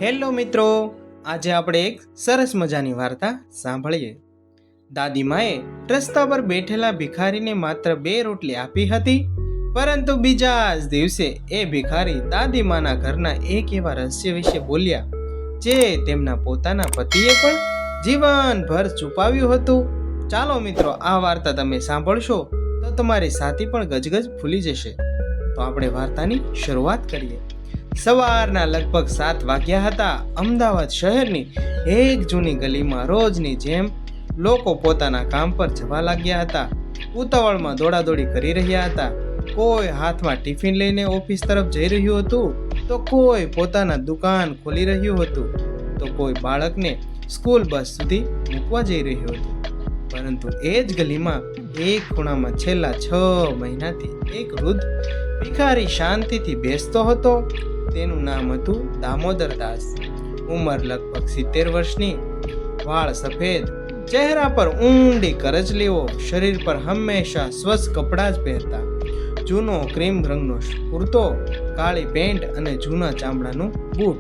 Hello મિત્રો, આજે આપણે એક સરસ મજાની વાર્તા સાંભળીએ. દાદીમાએ રસ્તા પર બેઠેલા ભિખારીને માત્ર 2 રોટલી આપી હતી, પરંતુ બીજા જ દિવસે એ ભિખારી દાદીમાના ઘરના એક એવા રહસ્ય વિશે બોલ્યા જે તેમના પોતાના પતિએ પણ જીવનભર છુપાવ્યું હતું. ચાલો મિત્રો, આ વાર્તા તમે સાંભળશો તો તમારી સાથી પણ ગજગજ ભૂલી જશે. તો આપણે વાર્તાની શરૂઆત કરીએ. સવારના લગભગ 7 વાગ્યા હતા. અમદાવાદ શહેરની એક જૂની ગલીમાં રોજની જેમ લોકો પોતાના કામ પર જવા લાગ્યા હતા. ઉતાવળમાં દોડાદોડી કરી રહ્યા હતા. કોઈ હાથમાં ટિફિન લઈને ઓફિસ તરફ જઈ રહ્યું હતું, તો કોઈ પોતાના દુકાન ખોલી રહ્યું હતું, તો કોઈ બાળકને સ્કૂલ બસ સુધી મૂકવા જઈ રહ્યું હતું. પરંતુ એ જ ગલીમાં એક ખૂણામાં છેલ્લા 6 મહિનાથી એક વૃદ્ધ ભિખારી શાંતિથી બેસતો હતો. તેનું નામ હતું દામોદર દાસ. ઉંમર લગભગ 70 વર્ષની, વાળ સફેદ, ચહેરા પર ઊંડી કરચલીઓ, શરીર પર હંમેશા સ્વચ્છ કપડાં જ પહેરતા, જૂનો ક્રીમ રંગનો કુર્તો, કાળી પેન્ટ અને જૂના ચામડાનું બૂટ.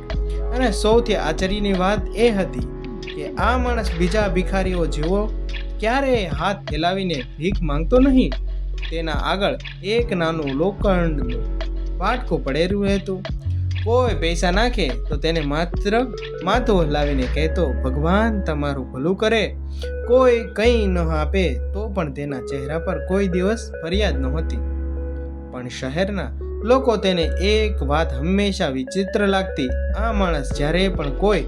અને સૌથી આશ્ચર્યની વાત એ હતી કે આ માણસ બીજા ભિખારીઓ જેવો ક્યારેય હાથ ફેલાવીને ભીખ માંગતો નહીં. તેના આગળ એક નાનું લોખંડનું વાટકું પડેલું હતું. કોઈ પૈસા નાખે તો તેને માત્ર માથું હલાવીને કહેતો, ભગવાન તમારું ભલું કરે. કોઈ કંઈ ન આપે તો પણ તેના ચહેરા પર કોઈ દિવસ ફરિયાદ નહોતી. પણ શહેરના લોકો તેને એક વાત હંમેશા વિચિત્ર લાગતી. આ માણસ જ્યારે પણ કોઈ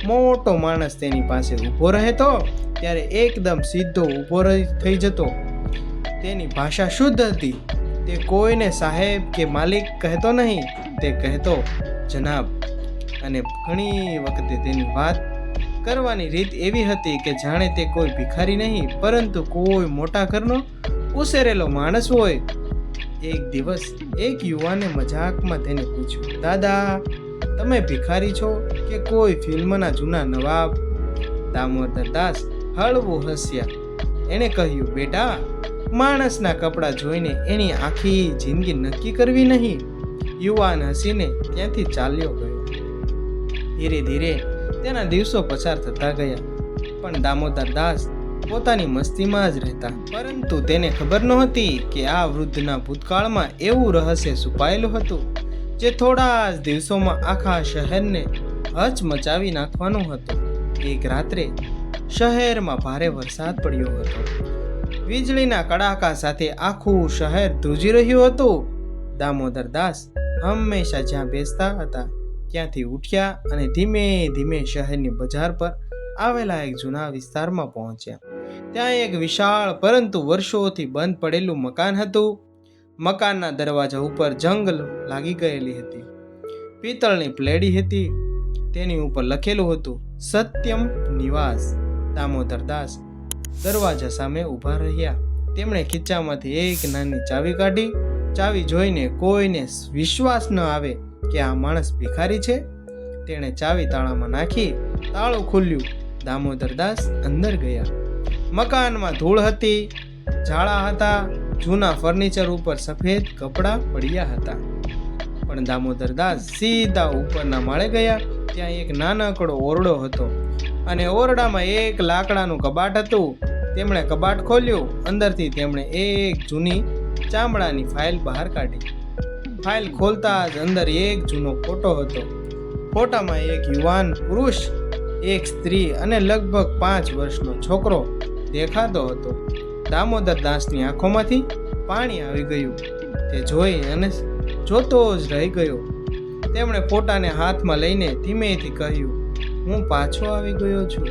મોટો માણસ તેની પાસે ઊભો રહેતો ત્યારે એકદમ સીધો ઊભો થઈ જતો. તેની ભાષા શુદ્ધ હતી. તે કોઈને સાહેબ કે માલિક કહેતો નહીં, તે કહેતો જનાબ. અને ઘણી વખતે તેની વાત કરવાની રીત એવી હતી કે જાણે તે કોઈ ભિખારી નહીં, પરંતુ કોઈ મોટા ઘરનો ઉછેરેલો માણસ હોય. એક દિવસ એક યુવાને મજાકમાં તેને પૂછ્યું, દાદા, તમે ભિખારી છો કે કોઈ ફિલ્મના જૂના નવાબ? દામોદર દાસ હળવું હસ્યા. એણે કહ્યું, બેટા, માણસના કપડાં જોઈને એની આખી જિંદગી નક્કી કરવી નહીં. યુવાન હસીને ત્યાંથી ચાલ્યો ગયો. ધીરે ધીરે તેના દિવસો પસાર થતા ગયા, પણ દામોદર દાસ પોતાની મસ્તીમાં જ રહેતા. પરંતુ તેને ખબર નહોતી કે આ વૃદ્ધના ભૂતકાળમાં એવું રહસ્ય છુપાયેલું હતું જે થોડા જ દિવસોમાં આખા શહેરને હચમચાવી નાખવાનું હતું. એક રાત્રે શહેરમાં ભારે વરસાદ પડ્યો હતો. વીજળીના કડાકા સાથે આખું શહેર ધ્રુજી રહ્યું હતું. દામોદર દાસ હંમેશા જ્યાં બેસતા હતા ત્યાંથી ઉઠ્યા અને ધીમે ધીમે શહેરની બજાર પર આવેલા એક જૂના વિસ્તારમાં પહોંચ્યા. ત્યાં એક વિશાળ પરંતુ વર્ષોથી બંધ પડેલું મકાન હતું. મકાનના દરવાજા ઉપર જંગ લાગી ગયેલી હતી. પિત્તળની પ્લેડી હતી. તેની ઉપર લખેલું હતું, સત્યમ નિવાસ. દામોદર દાસ દરવાજા સામે ઊભા રહ્યા. તેમણે ખીચામાંથી એક નાની ચાવી કાઢી. ચાવી જોઈને કોઈને વિશ્વાસ ન આવે કે આ માણસ ભિખારી છે. તેણે ચાવી તાળામાં નાખી. તાળું ખુલ્યું. દામોદર દાસ અંદર ગયા. મકાનમાં ધૂળ હતી, ઝાડા હતા, જૂના ફર્નિચર ઉપર સફેદ કપડાં પડ્યા હતા. પણ દામોદર દાસ સીધા ઉપરના માળે ગયા. ત્યાં એક નાનકડો ઓરડો હતો અને ઓરડામાં એક લાકડાનું કબાટ હતું. તેમણે કબાટ ખોલ્યું. અંદરથી તેમણે એક જૂની ચામડાની ફાઇલ બહાર કાઢી. ફાઇલ ખોલતા જ અંદર એક જૂનો ફોટો હતો. ફોટામાં એક યુવાન પુરુષ, એક સ્ત્રી અને લગભગ 5 વર્ષનો છોકરો દેખાતો હતો. દામોદર દાસની આંખોમાંથી પાણી આવી ગયું. તે જોઈ અને જોતો જ રહી ગયો. તેમણે ફોટાને હાથમાં લઈને ધીમેથી કહ્યું, હું પાછો આવી ગયો છું.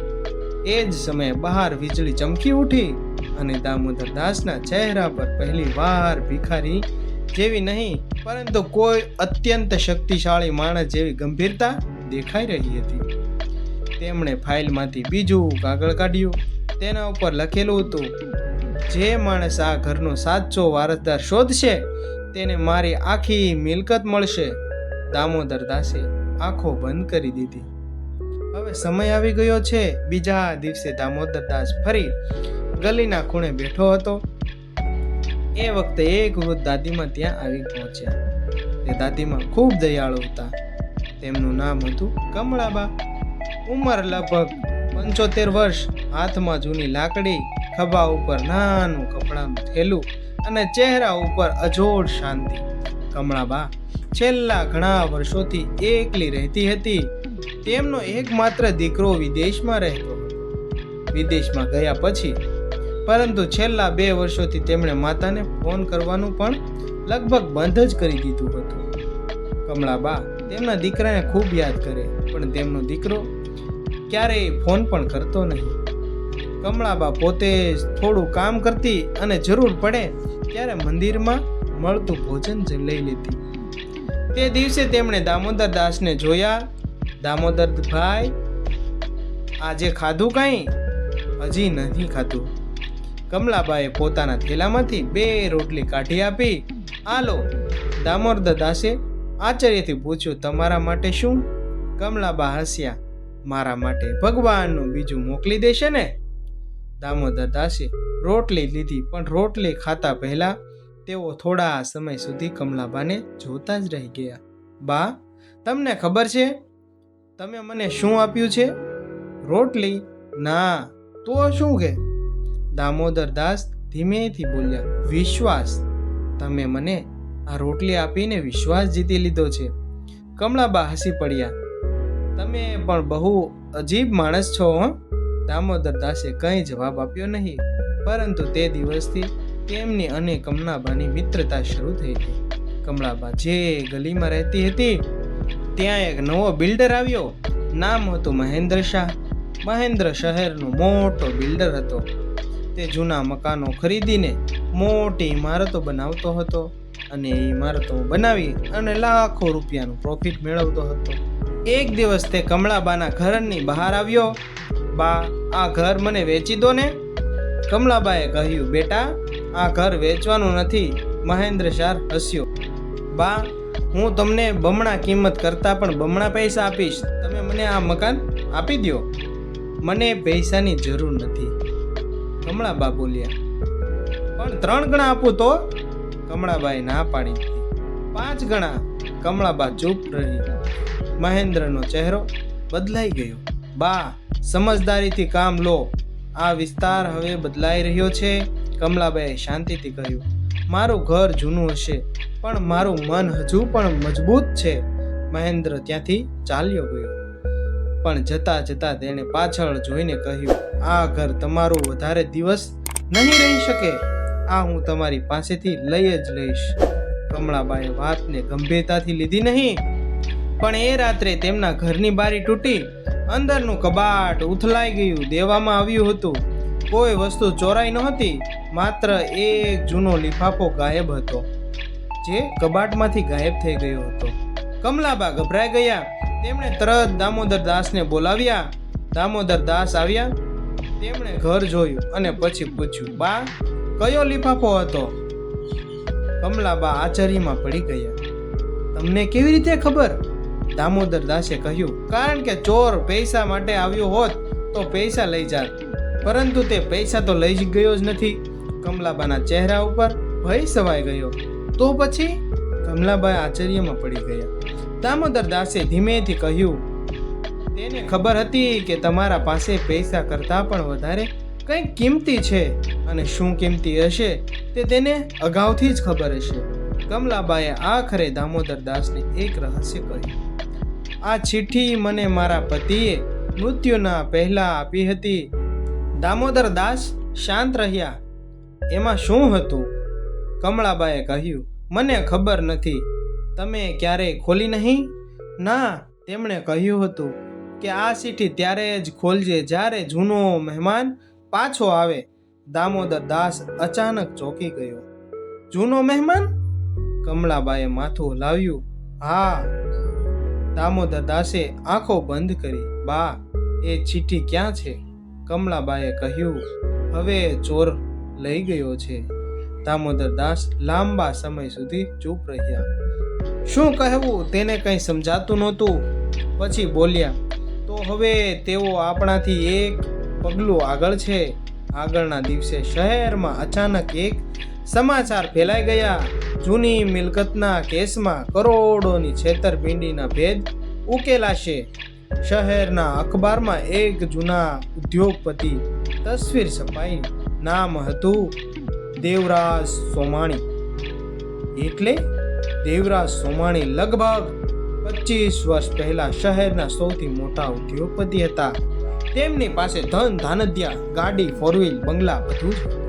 એ જ સમયે બહાર વીજળી ચમકી ઉઠી અને દામોદર દાસના ચહેરા પર પહેલી વાર ભિખારી જેવી નહીં, પરંતુ કોઈ અત્યંત શક્તિશાળી માણસ જેવી ગંભીરતા દેખાઈ રહી હતી. તેમણે ફાઇલમાંથી બીજું કાગળ કાઢ્યું. તેના ઉપર લખેલું હતું, જે માણસ આ ઘરનો સાચો વારસદાર શોધશે તેને મારી આખી મિલકત મળશે. દામોદર દાસે આંખો બંધ કરી દીધી. હવે સમય આવી ગયો છે. બીજા દિવસે દામોદર દાસ ફરી ગલીના ખૂણે બેઠો હતો. એ વખતે એક વૃદ્ધ દાદીમાં ત્યાં આવી પહોંચ્યા. તે દાદીમાં ખૂબ દયાળુ હતા. તેમનું નામ હતું કમળાબા. ઉંમર લગભગ 75 વર્ષ, હાથમાં જૂની લાકડી, ખભા ઉપર નાનું કપડાનું થેલું અને ચહેરા ઉપર અજોડ શાંતિ. કમળાબા છેલ્લા ઘણા વર્ષોથી એકલી રહેતી હતી. તેમનો એકમાત્ર દીકરો વિદેશમાં રહેતો હતો. વિદેશમાં ગયા પછી પરંતુ છેલ્લા 2 વર્ષોથી તેમણે માતાને ફોન કરવાનું પણ લગભગ બંધ જ કરી દીધું હતું. કમળાબા તેમના દીકરાને ખૂબ યાદ કરે, પણ તેમનો દીકરો ક્યારેય ફોન પણ કરતો નહીં. કમળાબા પોતે જ થોડું કામ કરતી અને જરૂર પડે ત્યારે મંદિરમાં મળતું ભોજન જ લઈ લેતી. તે દિવસે તેમણે દામોદર દાસને જોયા. દામોદરભાઈ, આજે ખાધું કાંઈ? હજી નથી ખાધું. કમલાબાએ પોતાના થેલામાંથી 2 રોટલી કાઢી આપી. આલો. દામોદર દાસે આશ્ચર્યથી પૂછ્યું, તમારા માટે શું? કમલાબા હસ્યા. મારા માટે ભગવાનનું બીજું મોકલી દેશે ને? દામોદર દાસે રોટલી લીધી, પણ રોટલી ખાતા પહેલા તેઓ થોડા સમય સુધી કમલાબાને જોતા જ રહી ગયા. બા, તમને ખબર છે તમે મને શું આપ્યું છે? રોટલી? ના, તો શું કે? દામોદર દાસ ધીમેથી બોલ્યા, વિશ્વાસ. તમે મને આ રોટલી આપીને વિશ્વાસ જીતી લીધો છે. કમલાબા હસી પડ્યા. તમે પણ બહુ અજીબ માણસ છો. દામોદર દાસે કંઈ જવાબ આપ્યો નહીં, પરંતુ તે દિવસથી તેમની અને કમલાબાની મિત્રતા શરૂ થઈ ગઈ. કમલાબા જે ગલીમાં રહેતી હતી ત્યાં એક નવો બિલ્ડર આવ્યો. નામ હતું મહેન્દ્ર શાહ. મહેન્દ્ર શહેરનો મોટો બિલ્ડર હતો. તે જૂના મકાનો ખરીદીને મોટી ઇમારતો બનાવતો હતો અને એ ઇમારતો બનાવી અને લાખો રૂપિયાનું પ્રોફિટ મેળવતો હતો. એક દિવસ તે કમલાબાના ઘરની બહાર આવ્યો. બા, આ ઘર મને વેચી દો ને. કમલાબાએ કહ્યું, બેટા, આ ઘર વેચવાનું નથી. મહેન્દ્ર શાહ હસ્યો. બા, હું તમને બમણા કિંમત કરતાં પણ બમણા પૈસા આપીશ. તમે મને આ મકાન આપી દો. મને પૈસાની જરૂર નથી. કમળાબા બોલ્યા. પણ 3 ગણા આપું તો? કમળાબાએ ના પાડી દીધી. 5 ગણા. કમળાબા ચૂપ રહી. મહેન્દ્રનો ચહેરો બદલાઈ ગયો. બા, સમજદારીથી કામ લો. આ વિસ્તાર હવે બદલાઈ રહ્યો છે. કમલાબાએ શાંતિથી કહ્યું, મારું ઘર જૂનું હશે પણ મારું મન હજુ પણ મજબૂત છે. મહેન્દ્ર ત્યાંથી ચાલ્યો ગયો, પણ જતા જતા તેણે પાછળ જોઈને કહ્યું, આ ઘર તમારું વધારે દિવસ નહીં રહી શકે. આ હું તમારી પાસેથી લઈ જ લઈશ. કમળાબાએ વાતને ગંભીરતાથી લીધી નહીં, પણ એ રાત્રે તેમના ઘરની બારી તૂટી. અંદરનું કબાટ ઉથલાઈ ગયું. દેવામાં આવ્યું હતું. કોઈ વસ્તુ ચોરાઈ નહોતી, માત્ર એક જૂનો લિફાફો ગાયબ હતો, જે કબાટમાંથી ગાયબ થઈ ગયો હતો. કમલાબા ગભરાઈ ગયા. તેમણે તરત દામોદર દાસને બોલાવ્યા. દામોદર દાસ આવ્યા. તેમણે ઘર જોયું અને પછી પૂછ્યું, બા, કયો લિફાફો હતો? કમલાબા આશ્ચર્યમાં પડી ગયા. તમને કેવી રીતે ખબર? દામોદર દાસે કહ્યું, કારણ કે ચોર પૈસા માટે આવ્યો હોત તો પૈસા લઈ જાત, પરંતુ તે પૈસા તો લઈ જ ગયો જ નથી. કમલાબાના ચહેરા ઉપર ભય સવાઈ ગયો. તો પછી? કમલાબાઈ આશ્ચર્યમાં પડી ગયા. દામોદર દાસે ધીમેથી કહ્યું, તેને ખબર હતી કે તમારા પાસે પૈસા કરતાં પણ વધારે કંઈક કિંમતી છે, અને શું કિંમતી હશે તે તેને અગાઉથી જ ખબર હશે. કમલાબાએ આખરે દામોદર દાસને એક રહસ્ય કહ્યું. આ ચિઠ્ઠી મને મારા પતિએ મૃત્યુના પહેલા આપી હતી. દામોદર દાસ શાંત રહ્યા. એમાં શું હતું? કમળાબાએ કહ્યું, મને ખબર નથી. તમે ક્યારેય ખોલી નહીં? ના, તેમણે કહ્યું હતું કે આ ચિઠ્ઠી ત્યારે જ ખોલજે જ્યારે જૂનો મહેમાન પાછો આવે. દામોદર દાસ અચાનક ચોંકી ગયો. જૂનો મહેમાન? કમળાબાએ માથું હલાવ્યું. હા. દામોદર દાસે આંખો બંધ કરી. બા, એ ચિઠ્ઠી ક્યાં છે? કમલાબાએ કહ્યું, હવે ચોર લઈ ગયો છે. દામોદર દાસ લાંબા સમય સુધી ચૂપ રહ્યા. શું કહેવું તેને કંઈ સમજાતું નહોતું. પછી બોલ્યા, તો હવે તેઓ આપણાથી એક પગલું આગળ છે. આગળના દિવસે શહેરમાં અચાનક એક સમાચાર ફેલાઈ ગયા. જૂની મિલકતના કેસમાં કરોડોની છેતરપિંડીના ભેદ ઉકેલાશે. શહેરના અખબારમાં એક જૂના ઉદ્યોગપતિ તસવીર છપાઈ. નામ હતું દેવરાજ સોમાણી. એટલે દેવરાજ સોમાણી લગભગ 25 વર્ષ પહેલા શહેરના સૌથી મોટા ઉદ્યોગપતિ હતા. તેમની પાસે ધન ધાનધ્યા, ગાડી, 4 વ્હીલ, બંગલા બધું જ હતું.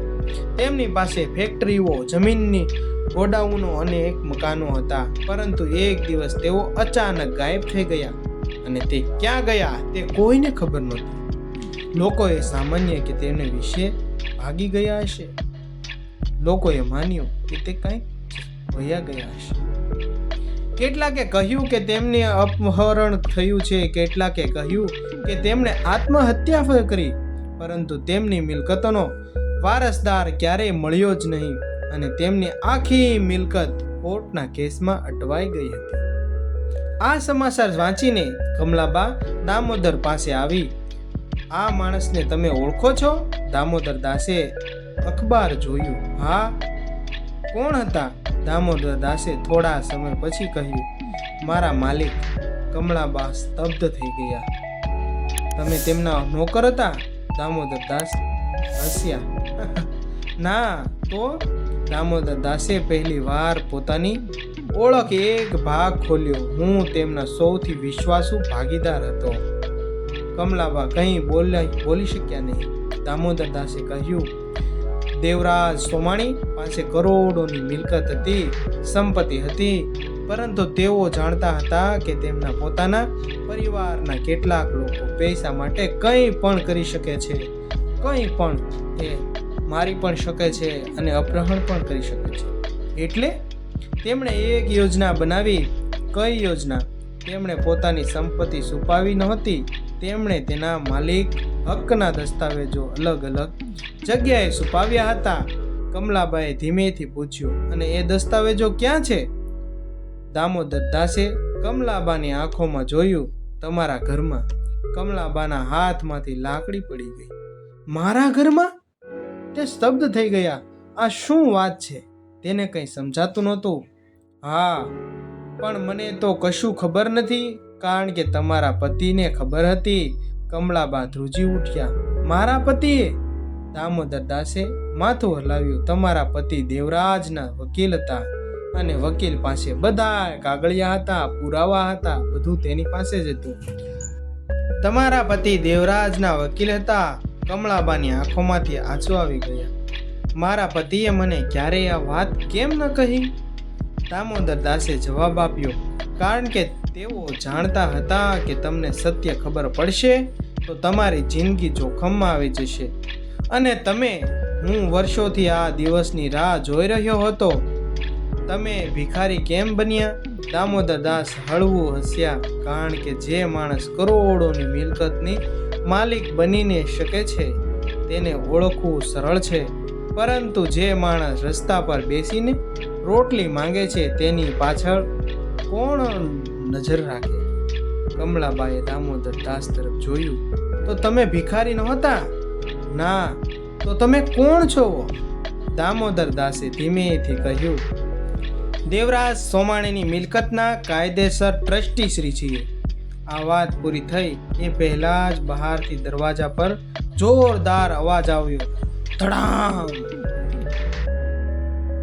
તેમની પાસે ફેક્ટરીઓ, જમીનની ગોડાઉનો અને એક મકાનો હતા. પરંતુ એક દિવસ તેઓ અચાનક ગાયબ થઈ ગયા અને તે ક્યાં ગયા તે કોઈને ખબર નહોતી. લોકોએ સામાન્ય કે તેમને વિશે ભાગી ગયા હશે. લોકોએ માન્યું કે તે કંઈક વયા ગયા હશે. કેટલાકે કહ્યું કે તેમને અપહરણ થયું છે, કેટલાકે કહ્યું કે તેમણે આત્મહત્યા કરી. પરંતુ તેમની મિલકતોનો વારસદાર ક્યારેય મળ્યો જ નહીં અને તેમની આખી મિલકત કોર્ટના કેસમાં અટવાઈ ગઈ હતી. આ સમાચાર વાંચીને કમલાબા દામોદર પાસે આવી. આ માણસને તમે ઓળખો છો? દામોદર દાસે અખબાર જોયું. હા. કોણ હતા? દામોદર દાસે થોડા સમય પછી કહ્યું, મારા માલિક. કમલાબા સ્તબ્ધ થઈ ગયા. તમે તેમના નોકર હતા? દામોદર દાસ હસ્યા. ના તો? દામોદર દાસે પહેલી વાર પોતાની ઓળખ એક ભાગ ખોલ્યો. હું તેમના સૌથી વિશ્વાસુ ભાગીદાર હતો. કમલાબા કંઈ બોલી શક્યા નહીં. દામોદર દાસે કહ્યું, દેવરાજ સોમાણી પાસે કરોડોની મિલકત હતી, સંપત્તિ હતી, પરંતુ તેઓ જાણતા હતા કે તેમના પોતાના પરિવારના કેટલાક લોકો પૈસા માટે કંઈ પણ કરી શકે છે, કંઈ પણ તે મારી પણ શકે છે અને અપહરણ પણ કરી શકે છે. એટલે તેમણે એક યોજના બનાવી. કઈ યોજના? તેમણે પોતાની સંપત્તિ છુપાવી નહોતી. તેમણે તેના માલિક હકના દસ્તાવેજો અલગ અલગ જગ્યાએ છુપાવ્યા હતા. કમલાબાએ ધીમેથી પૂછ્યું, અને એ દસ્તાવેજો ક્યાં છે? દામોદર દાસે કમલાબાની આંખોમાં જોયું. તમારા ઘરમાં. કમલાબાના હાથમાંથી લાકડી પડી ગઈ. મારા ઘરમાં? તે સ્તબ્ધ થઈ ગયા. આ શું વાત છે? તેને કંઈ સમજાતું નહોતું. હા, પણ મને તો કશું ખબર નથી, કારણ કે તમારા પતિને ખબર હતી. કમલાબા ધ્રુજી ઉઠ્યા. મારા પતિએ? દામોદર દાસે માથું હલાવ્યું. તમારા પતિ દેવરાજના વકીલ હતા અને વકીલ પાસે બધા કાગળિયા હતા, પુરાવા હતા, બધું તેની પાસે જ હતું. તમારા પતિ દેવરાજના વકીલ હતા. કમલાબાની આંખોમાંથી આંસુ આવી ગયા. મારા પતિએ મને ક્યારેય આ વાત કેમ ન કહી? દામોદર દાસે જવાબ આપ્યો, કારણ કે તેઓ જાણતા હતા કે તમને સત્ય ખબર પડશે તો તમારી જિંદગી જોખમમાં આવી જશે. અને હું વર્ષોથી આ દિવસની રાહ જોઈ રહ્યો હતો. તમે ભિખારી કેમ બન્યા? દામોદર દાસ હળવું હસ્યા. કારણ કે જે માણસ કરોડોની મિલકતની માલિક બનીને શકે છે તેને ઓળખવું સરળ છે, પરંતુ જે માણસ રસ્તા પર બેસીને રોટલી માંગે છે તેની પાછળ કોણ નજર રાખે? કમલાબાએ દામોદર દાસ તરફ જોયું. તો તમે ભિખારી નહોતા? ના. તો તમે કોણ છો? દામોદર દાસે ધીમેથી કહ્યું, દેવરાજ સોમાણીની મિલકતના કાયદેસર ટ્રસ્ટી શ્રી છીએ. આ વાત પૂરી થઈ એ પહેલા જ બહારથી દરવાજા પર જોરદાર અવાજ આવ્યો. ધડામ!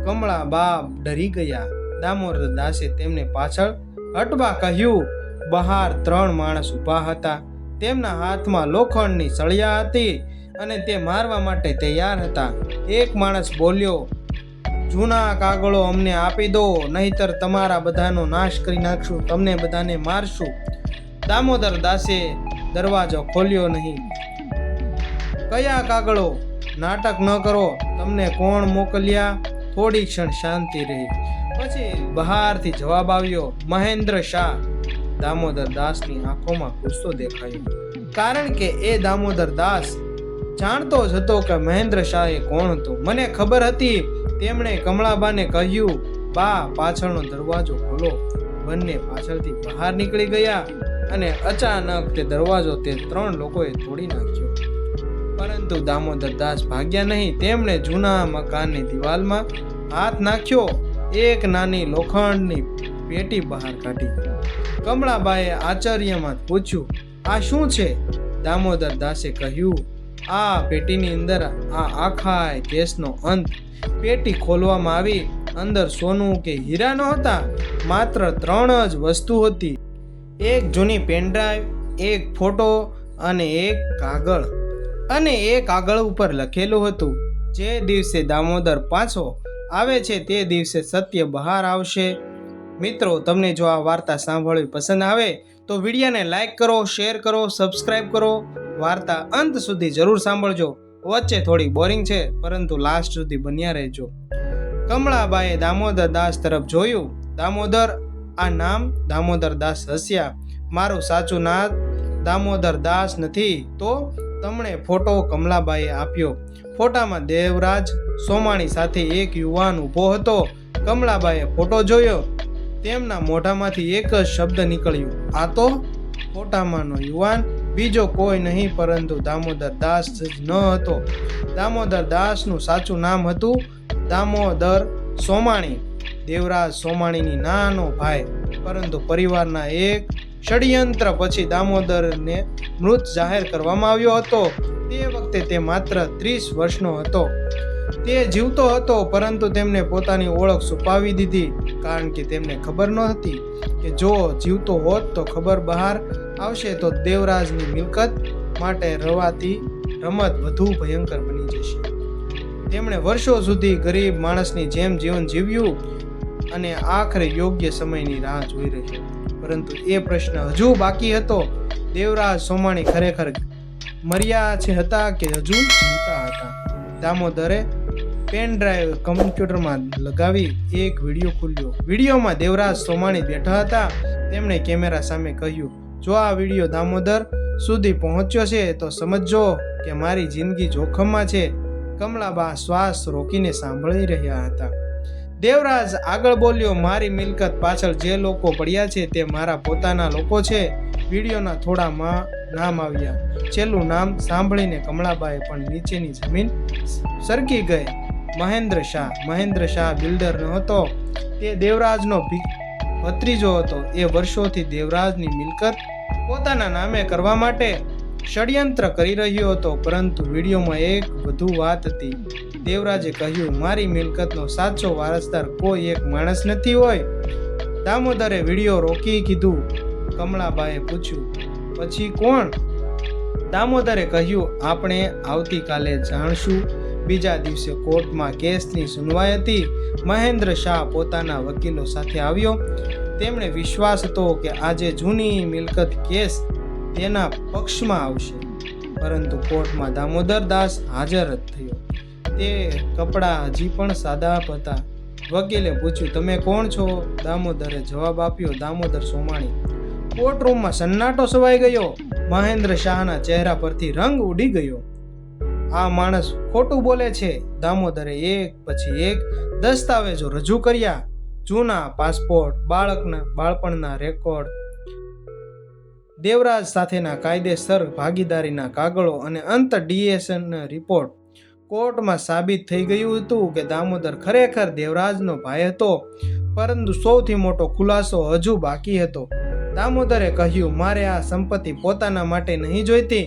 કમળાબા ડરી ગયા. દામોદર દાસે તેમને પાછળ હટવા કહ્યું. બહાર 3 માણસ ઊભા હતા. તેમના હાથમાં લોખંડની સળિયા હતી અને તે મારવા માટે તૈયાર હતા. એક માણસ બોલ્યો, જૂના કાગળો અમને આપી દો, નહીતર તમારા બધાનો નાશ કરી નાખશું, તમને બધાને મારશું. દામોદર દાસે દરવાજો ખોલ્યો નહીં. કયા કાગળો? નાટક ન કરો, તમને કોણ મોકલ્યા? થોડી ક્ષણ શાંતિ રહી. પછી બહારથી જવાબ આવ્યો, મહેન્દ્ર શાહ. દામોદર દાસની આંખોમાં ગુસ્સો દેખાયો, કારણ કે એ દામોદર દાસ જાણતો જ હતો કે મહેન્દ્ર શાહ એ કોણ હતો. મને ખબર હતી. તેમણે કમળાબાને કહ્યું, બા, પાછળનો દરવાજો ખોલો. બંને પાછળથી બહાર નીકળી ગયા અને અચાનક તે દરવાજો તે 3 લોકોએ તોડી નાખ્યો. પરંતુ દામોદર દાસ ભાગ્યા નહીં. તેમણે જૂના મકાનની દિવાલમાં હાથ નાખ્યો. એક નાની લોખંડની પેટી બહાર કાઢી. કમળાબાએ આશ્ચર્યમાં પૂછ્યું, આ શું છે? દામોદર દાસે કહ્યું, આ પેટીની અંદર આ આખા કેસનો અંત. પેટી ખોલવામાં આવી. અંદર સોનું કે હીરા નહોતા, માત્ર 3 જ વસ્તુ હતી. એક જૂની પેનડ્રાઈવ, એક ફોટો અને એક કાગળ. અને એ કાગળ ઉપર લખેલું હતું, જે દિવસે દામોદર પાછો આવે છે તે દિવસે સત્ય બહાર આવશે. મિત્રો, તમને જો આ વાર્તા સાંભળવી પસંદ આવે તો વિડીયોને લાઈક કરો, શેર કરો, સબસ્ક્રાઈબ કરો. વાર્તા અંત સુધી જરૂર સાંભળજો. વચ્ચે થોડી બોરિંગ છે, પરંતુ લાસ્ટ સુધી બન્યા રહેજો. કમળાબાએ દામોદર દાસ તરફ જોયું. દામોદર, આ નામ? દામોદર દાસ હસ્યા. મારું સાચું નામ દામોદર દાસ નથી. તો તમને ફોટો કમળાબાએ આપ્યો. ફોટામાં દેવરાજ સોમાણી સાથે એક યુવાન ઊભો હતો. કમળાબાએ ફોટો જોયો. તેમના મોઢામાંથી એક જ શબ્દ નીકળ્યો, આ તો? ફોટામાંનો યુવાન બીજો કોઈ નહીં પરંતુ દામોદર દાસ જ ન હતો. દામોદર દાસનું સાચું નામ હતું દામોદર સોમાણી. દેવરાજ સોમાણીની નાનો ભાઈ. પરંતુ પરિવારના એક ષડયંત્ર પછી દામોદરને મૃત જાહેર કરવામાં આવ્યો હતો. તે વખતે તે માત્ર 30 વર્ષનો હતો. તે જીવતો હતો, પરંતુ તેમને પોતાની ઓળખ છુપાવી દીધી, કારણ કે તેમને ખબર નહોતી કે જો જીવતો હોત તો ખબર બહાર આવશે તો દેવરાજની મિલકત માટે રવાતી રમત વધુ ભયંકર બની જશે. તેમણે વર્ષો સુધી ગરીબ માણસની જેમ જીવન જીવ્યું અને આખરે યોગ્ય સમયની રાહ જોઈ રહ્યો. પરંતુ એ પ્રશ્ન હજુ બાકી હતો, દેવરાજ સોમાણી ખરેખર મર્યા હતા કે હજુ જીવતા હતા? દામોદરે પેન ડ્રાઈવ કમ્પ્યુટરમાં લગાવી એક વિડીયો ખોલ્યો. વિડીયોમાં દેવરાજ સોમાણી બેઠા હતા. તેમણે કેમેરા સામે કહ્યું, જો આ વિડીયો દામોદર સુધી પહોંચ્યો છે તો સમજો કે મારી જિંદગી જોખમમાં છે. કમળાબા શ્વાસ રોકીને સાંભળી રહ્યા હતા. દેવરાજ આગળ બોલ્યો, મારી મિલકત પાછળ જે લોકો પડ્યા છે તે મારા પોતાના લોકો છે. વિડીયોના થોડા નામ આવ્યા. છેલ્લું નામ સાંભળીને કમળાબાએ પણ નીચેની જમીન સરકી ગઈ. મહેન્દ્ર શાહ. મહેન્દ્ર શાહ બિલ્ડર નહોતો, તે દેવરાજનો ભત્રીજો હતો. એ વર્ષોથી દેવરાજની મિલકત પોતાના નામે કરવા માટે ષડયંત્ર કરી રહ્યો હતો. પરંતુ વિડીયોમાં એક વધુ વાત હતી. દેવરાજે કહ્યું, મારી મિલકતનો સાચો વારસદાર કોઈ એક માણસ નથી હોય. દામોદરે વિડીયો રોકી કીધું. કમળાબાએ પૂછ્યું, પછી કોણ? દામોદરે કહ્યું, આપણે આવતીકાલે જાણશું. બીજા દિવસે કોર્ટમાં કેસની સુનવાઈ હતી. મહેન્દ્ર શાહ પોતાના વકીલો સાથે આવ્યો. તેમણે વિશ્વાસ હતો કે આજે જૂની મિલકત કેસ તેના પક્ષમાં આવશે. પરંતુ કોર્ટમાં દામોદર દાસ હાજર જ થયો. તે કપડાં હજી પણ સાદા હતા. વકીલે પૂછ્યું, તમે કોણ છો? દામોદરે જવાબ આપ્યો, દામોદર સોમાણી. કોર્ટરૂમમાં સન્નાટો છવાઈ ગયો. મહેન્દ્ર શાહના ચહેરા પરથી રંગ ઉડી ગયો. આ માણસ ખોટું બોલે છે. દામોદરે એક પછી એક દસ્તાવેજો રજૂ કર્યા. જૂના પાસપોર્ટ, બાળપણના રેકોર્ડ, દેવરાજ સાથેના કાયદેસર ભાગીદારીના કાગળો અને અંત ડીએનએ રિપોર્ટ. કોર્ટમાં સાબિત થઈ ગયું હતું કે દામોદર ખરેખર દેવરાજનો ભાઈ હતો. પરંતુ સૌથી મોટો ખુલાસો હજુ બાકી હતો. દામોદરે કહ્યું, મારે આ સંપત્તિ પોતાના માટે નહીં જોઈતી.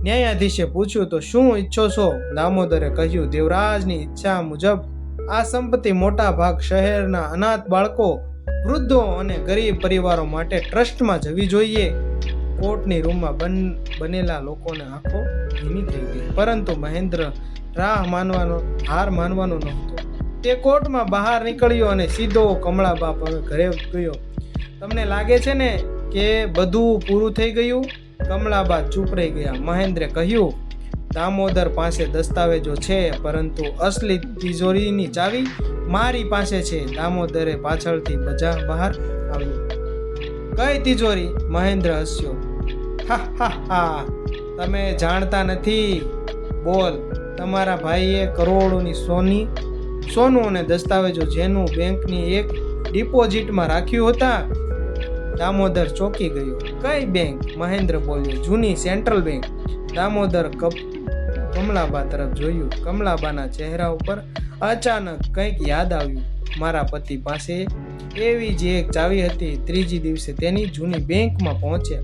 ન્યાયાધીશે પૂછ્યું, તો શું ઈચ્છો છો? દામોદરે કહ્યું, દેવરાજની ઈચ્છા મુજબ આ સંપત્તિ મોટા ભાગ શહેરના અનાથ બાળકો, વૃદ્ધો અને ગરીબ પરિવારો માટે ટ્રસ્ટમાં જવી જોઈએ. કોર્ટની રૂમમાં બનેલા લોકોને આંખો ભીની થઈ ગઈ. પરંતુ મહેન્દ્ર હાર માનવાનો નહોતો. તે કોર્ટમાં બહાર નીકળ્યો અને સીધો કમળાબા પર ઘરે ગયો. તમને લાગે છે ને કે બધું પૂરું થઈ ગયું? કમળાબા ચૂપ રહી ગયા. મહેન્દ્રે કહ્યું, દામોદર પાસે દસ્તાવેજો છે, પરંતુ અસલી તિજોરીની ચાવી મારી પાસે છે. દામોદરે પાછળથી બહાર આવ્યું. કઈ તિજોરી? મહેન્દ્ર હસ્યો. હા હા હા, તમે જાણતા નથી. બોલ. તમારા ભાઈએ કરોડોની સોનું અને દસ્તાવેજો જેનું બેંકની એક ડિપોઝિટમાં રાખ્યું હતા. દામોદર ચોંકી ગયો. કઈ બેંક? મહેન્દ્ર બોલ્યો, જૂની સેન્ટ્રલ બેંક. દામોદર કમળાબા તરફ જોયું. કમળાબાના ચહેરા ઉપર અચાનક કંઈક યાદ આવ્યું. મારા પતિ પાસે એવી જ એક ચાવી હતી. ત્રીજી દિવસે તેની જૂની બેંકમાં પહોંચ્યા.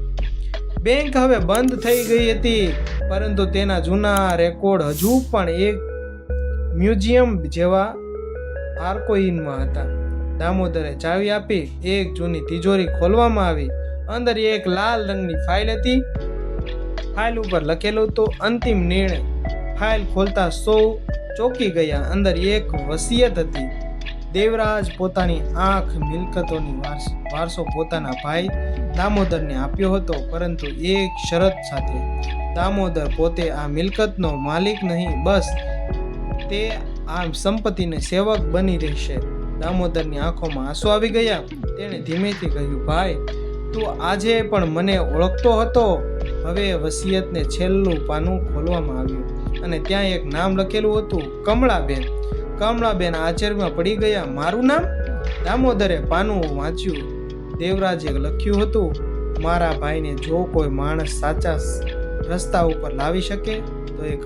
બેંક હવે બંધ થઈ ગઈ હતી, પરંતુ તેના જૂના રેકોર્ડ હજુ પણ એક મ્યુઝિયમ જેવા આર્કોઇનમાં હતા. દામોદરે ચાવી આપી. એક જૂની તિજોરી ખોલવામાં આવી. અંદર એક લાલ રંગની ફાઇલ હતી. ફાઇલ ઉપર લખેલું હતું અંતિમ નિર્ણય. ફાઇલ ખોલતા સૌ ચોંકી ગયા. અંદર એક વસિયત હતી. દેવરાજ પોતાની આંખ મિલકતોની વારસો પોતાના ભાઈ દામોદરને આપ્યો હતો, પરંતુ એક શરત સાથે. દામોદર પોતે આ મિલકતનો માલિક નહીં, બસ તે આ સંપત્તિને સેવક બની રહેશે. દામોદરની આંખોમાં આંસુ આવી ગયા. તેણે ધીમેથી કહ્યું, ભાઈ, તું આજે પણ મને ઓળખતો હતો? હવે વસિયતને છેલ્લું પાનું ખોલવામાં આવ્યું અને ત્યાં એક નામ લખેલું હતું, કમળાબેન. કમળાબેન આશ્ચર્યમાં પડી ગયા. મારું નામ? દામોદરે પાનું વાંચ્યું. દેવરાજે લખ્યું હતું, મારા ભાઈને જો કોઈ માણસ સાચા રસ્તા ઉપર લાવી શકે તો એ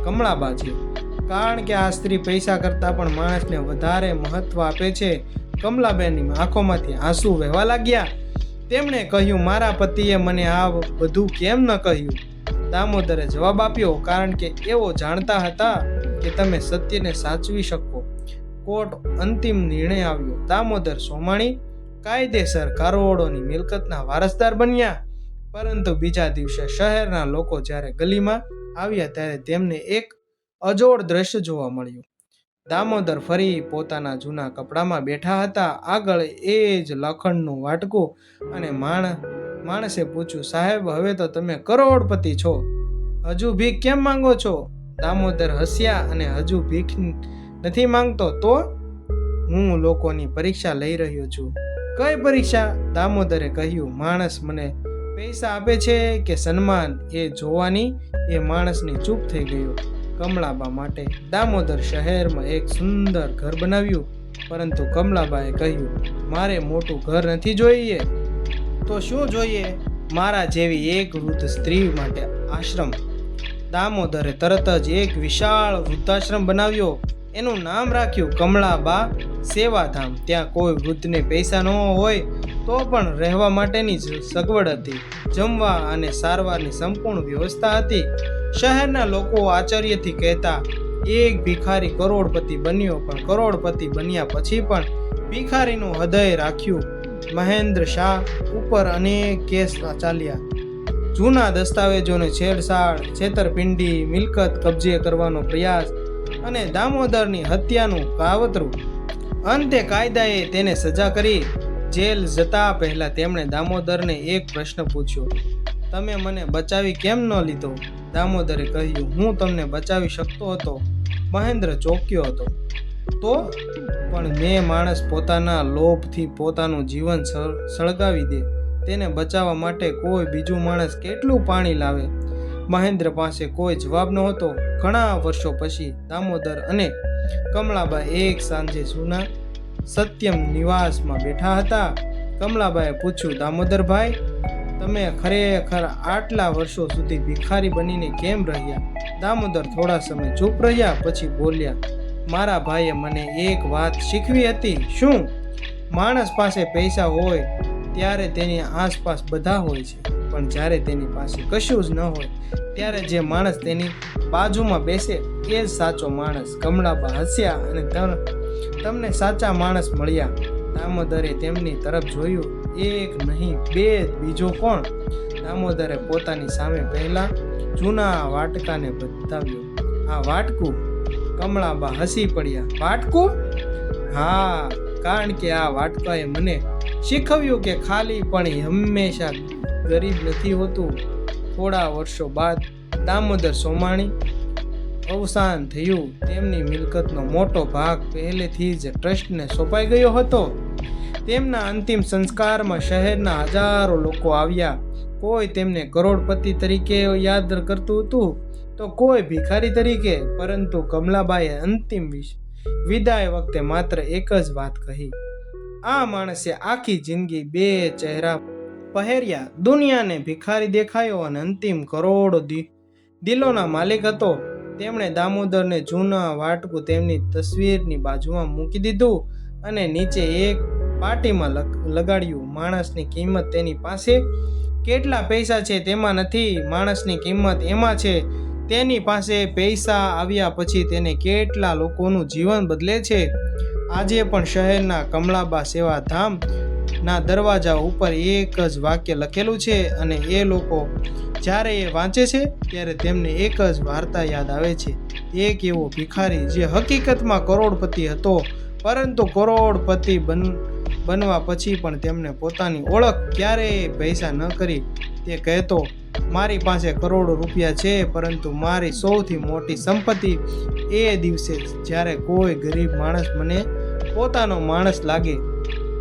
કમળાબા છે. કારણ કે આ સ્ત્રી પૈસા કરતાં પણ માણસને વધારે મહત્વ આપે છે. કમલાબેનની આંખોમાંથી આંસુ વહેવા લાગ્યા. તેમણે કહ્યું, મારા પતિએ મને આ બધું કેમ ન કહ્યું? દામોદરે જવાબ આપ્યો, કારણ કે એઓ જાણતા હતા કે તમે સત્યને સાચવી શકો. કોર્ટ અંતિમ નિર્ણય આવ્યો. દામોદર સોમાણી કાયદેસર કરોડોની મિલકતના વારસદાર બન્યા. પરંતુ બીજા દિવસે શહેરના લોકો જ્યારે ગલીમાં આવ્યા ત્યારે તેમને એક અજોડ દ્રશ્ય જોવા મળ્યું. દામોદર ફરી પોતાના જૂના કપડામાં બેઠા હતા. આગળ એ જ લોખંડનું વાટકું અને માણસે પૂછ્યું, સાહેબ, હવે તો તમે કરોડપતિ છો, હજુ ભીખ કેમ માંગો છો? દામોદર હસ્યા અને હજુ ભીખ નથી માંગતો તો? હું લોકોની પરીક્ષા લઈ રહ્યો છું. કઈ પરીક્ષા? દામોદરે કહ્યું, માણસ મને પૈસા આપે છે કે સન્માન, એ જોવાની. એ માણસની ચૂપ થઈ ગયો. કમળાબા માટે દામોદર શહેરમાં એક સુંદર ઘર બનાવ્યું, પરંતુ કમલાબાએ કહ્યું, મારે મોટું ઘર નથી જોઈએ. તો શું જોઈએ? મારા જેવી એક વૃદ્ધ સ્ત્રી માટે આશ્રમ. દામોદરે તરત જ એક વિશાળ વૃદ્ધાશ્રમ બનાવ્યો. એનું નામ રાખ્યું કમળાબા સેવાધામ. ત્યાં કોઈ વૃદ્ધને પૈસા ન હોય તો પણ રહેવા માટેની જ સગવડ હતી. જમવા અને સારવારની સંપૂર્ણ વ્યવસ્થા હતી. શહેરના લોકો આશ્ચર્યથી કહેતા, એક ભિખારી કરોડપતિ બન્યો. પણ કરોડપતિ બન્યા પછી પણ ભિખારીનું હૃદય રાખ્યું. મહેન્દ્ર શાહ ઉપર અનેક કેસ ચાલ્યા. જૂના દસ્તાવેજોને છેડછાડ, છેતરપિંડી, મિલકત કબજે કરવાનો પ્રયાસ અને દામોદરની હત્યાનું કાવતરું. અંતે કાયદાએ તેને સજા કરી. જેલ જતા પહેલા તેમણે દામોદરને એક પ્રશ્ન પૂછ્યો, તમે મને બચાવી કેમ ન લીધો? દામોદરે કહ્યું, હું તમને બચાવી શકતો હતો. મહેન્દ્ર ચોંક્યો હતો. તો પણ મેં માણસ પોતાના લોભથી પોતાનું જીવન સળગાવી દે, તેને બચાવવા માટે કોઈ બીજું માણસ કેટલું પાણી લાવે? મહેન્દ્ર પાસે કોઈ જવાબ નહોતો. ઘણા વર્ષો પછી દામોદર અને કમળાબા એક સાંજે જૂના સત્યમ નિવાસમાં બેઠા હતા. કમલાબાએ પૂછ્યું, દામોદરભાઈ, તમે ખરેખર આટલા વર્ષો સુધી ભિખારી બનીને કેમ રહ્યા? દામોદર થોડા સમય ચૂપ રહ્યા, પછી બોલ્યા, મારા ભાઈએ મને એક વાત શીખવી હતી. શું? માણસ પાસે પૈસા હોય ત્યારે તેની આસપાસ બધા હોય છે, પણ જ્યારે તેની પાસે કશું જ ન હોય ત્યારે જે માણસ તેની બાજુમાં બેસે એ જ સાચો માણસ. કમળાબા હસ્યા અને તમને સાચા માણસ મળ્યા. દામોદરે તેમની તરફ જોયું. એક નહીં, બે, બીજો કોણ? દામોદરે પોતાની સામે પહેલા જૂના વાટકાને બતાવ્યો. આ વાટકું? કમળાબા હસી પડ્યા. વાટકું? હા, કારણ કે આ વાટકાએ મને શીખવ્યું કે ખાલી પણ હંમેશા ગરીબ નથી હોતું. થોડા વર્ષો બાદ દામોદર સોમાણી અવસાન થયું. તેમની મિલકતનો મોટો ભાગ પહેલેથી જ ટ્રસ્ટને સોંપાઈ ગયો હતો. તેમના અંતિમ સંસ્કારમાં શહેરના હજારો લોકો આવ્યા. કોઈ તેમને કરોડપતિ તરીકે યાદ કરતું હતું તો કોઈ ભિખારી તરીકે. પરંતુ કમલાબાઈએ અંતિમ વિદાય વખતે માત્ર એક જ વાત કહી, આ માણસે આખી જિંદગી બે ચહેરા પહેર્યા. દુનિયાને ભિખારી દેખાયો અને અંતિમ કરોડો દિલોના માલિક હતો. તેમણે દામોદરને જૂના વાટકું તેમની તસવીરની બાજુમાં મૂકી દીધું અને નીચે એક પાટીમાં લગાડ્યું. માણસની કિંમત તેની પાસે કેટલા પૈસા છે તેમાં નથી, માણસની કિંમત એમાં છે તેની પાસે પૈસા આવ્યા પછી તેને કેટલા લોકોનું જીવન બદલે છે. આજે પણ શહેરના કમળાબા સેવાધામ ના દરવાજા ઉપર એક જ વાક્ય લખેલું છે અને એ લોકો જ્યારે એ વાંચે છે ત્યારે તેમને એક જ વાર્તા યાદ આવે છે. એક એવો ભિખારી જે હકીકતમાં કરોડપતિ હતો, પરંતુ કરોડપતિ બનવા પછી પણ તેમને પોતાની ઓળખ ક્યારેય પૈસા ન કરી. તે કહેતો, મારી પાસે કરોડો રૂપિયા છે, પરંતુ મારી સૌથી મોટી સંપત્તિ એ દિવસે જ્યારે કોઈ ગરીબ માણસ મને પોતાનો માણસ લાગે.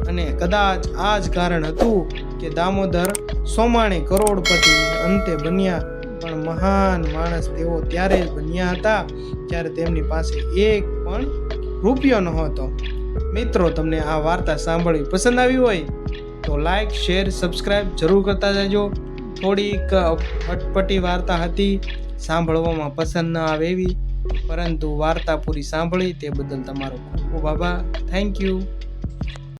અને કદાચ આ જ કારણ હતું કે દામોદર સોમાણી કરોડપતિ અંતે બન્યા, પણ મહાન માણસ તેઓ ત્યારે જ બન્યા હતા જ્યારે તેમની પાસે એક પણ રૂપિયો નહોતો. મિત્રો, તમને આ વાર્તા સાંભળવી પસંદ આવી હોય તો લાઈક, શેર, સબસ્ક્રાઈબ જરૂર કરતા જજો. થોડીક અટપટી વાર્તા હતી, સાંભળવામાં પસંદ ન આવે એવી, પરંતુ વાર્તા પૂરી સાંભળી તે બદલ તમારો ખૂબ ખૂબ આભાર. Thank you.